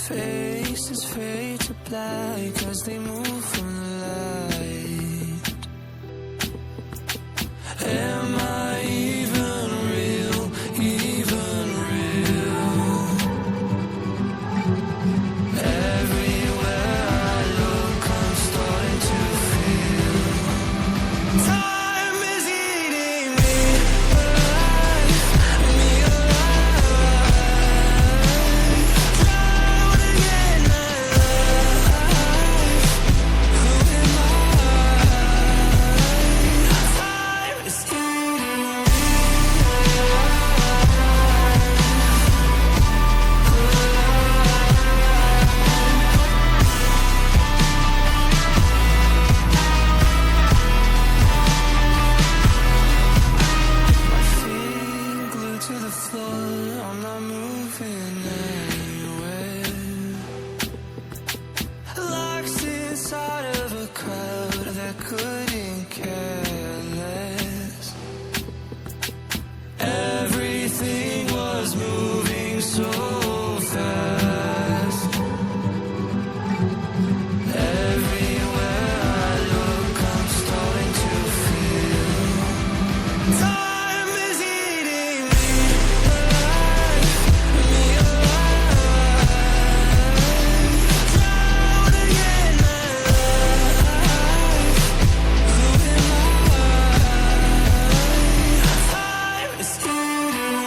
Faces fade to black as they move from the light. Am I even real? Even real? Everywhere I look, I'm starting to feel time is eating me alive, me alive. Drowning in my life. Who am I? Time is eating me feet glued to the floor, I'm not moving anywhere. Locked inside of a crowd that couldn't care less. Everything was moving so fast. Everywhere I look, I'm starting to feel time is eating me alive, me alive. Drowning in my life. Who am I? Time is eating me.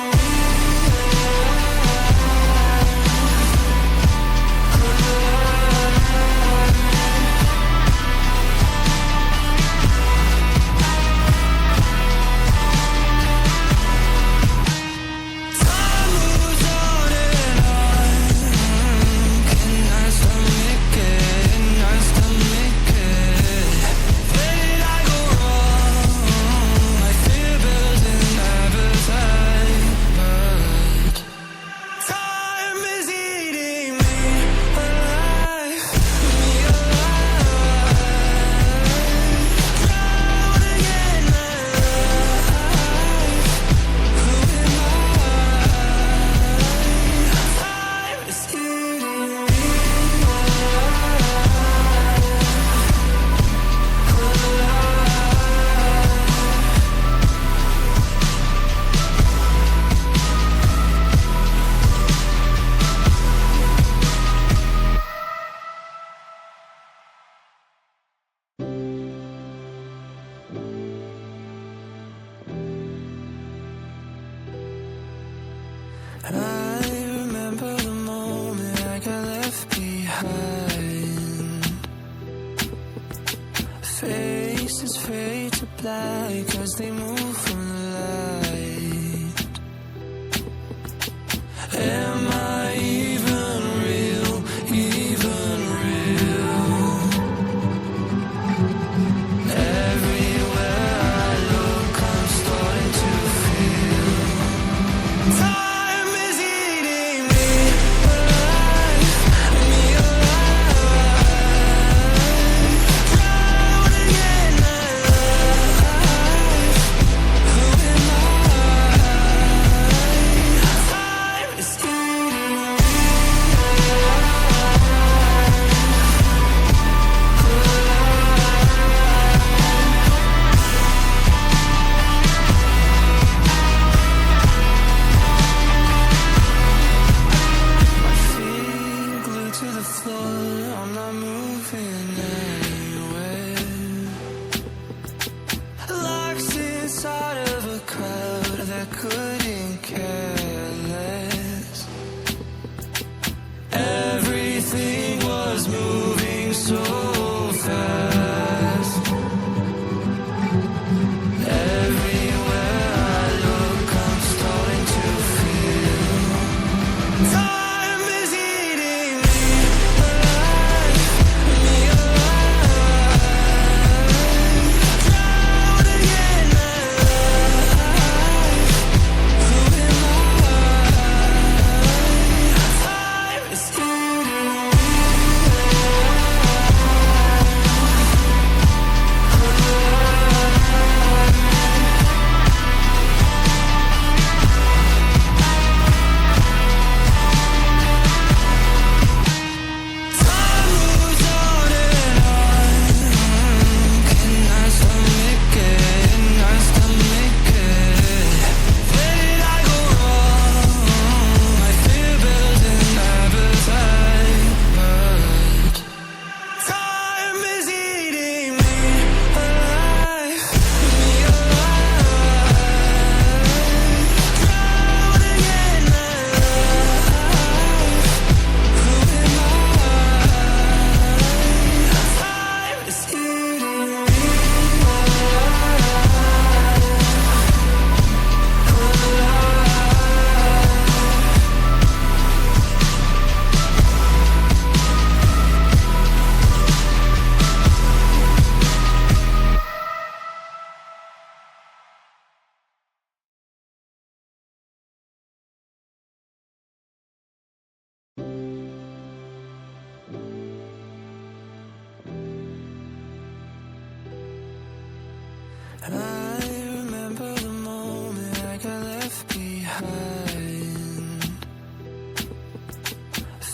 Time moves on and on. Can I stomach it? Can I stomach it? Where did I go wrong? My fear builds an appetite, but time is eating me alive, me alive. Drowning in my life. Who am I? Time is eating me I remember the moment I got left behind. Faces fade to black as they move from the light. Am I even real? Even real? Everywhere I look, I'm starting to feel time is eating me alive, me alive. Drowning in my life.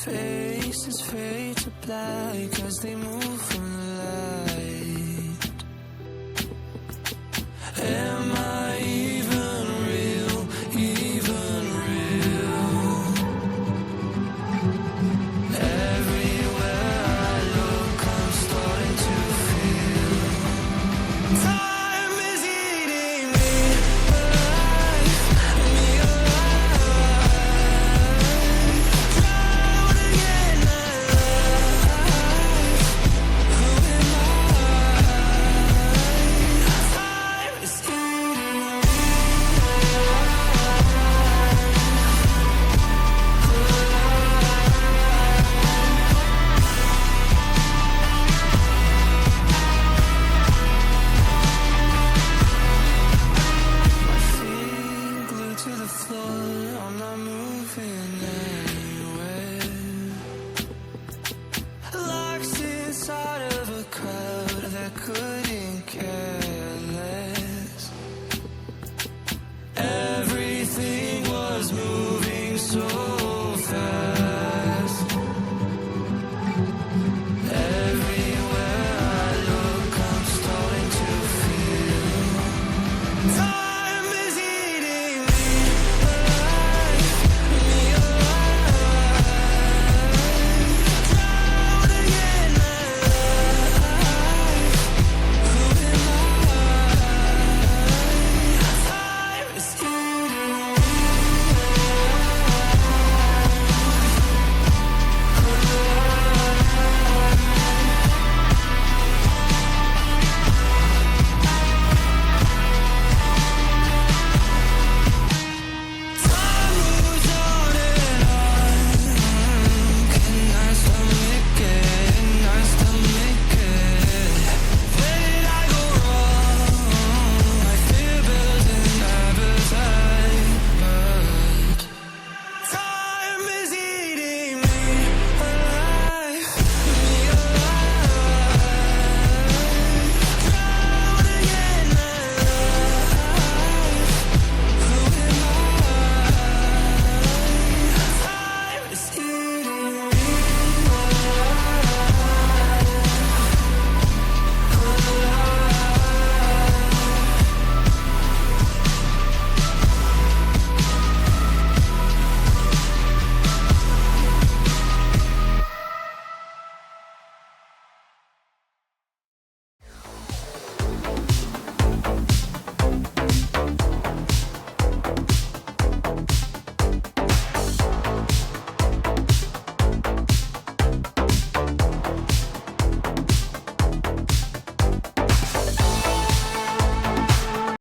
faces fade to black as they move from the light.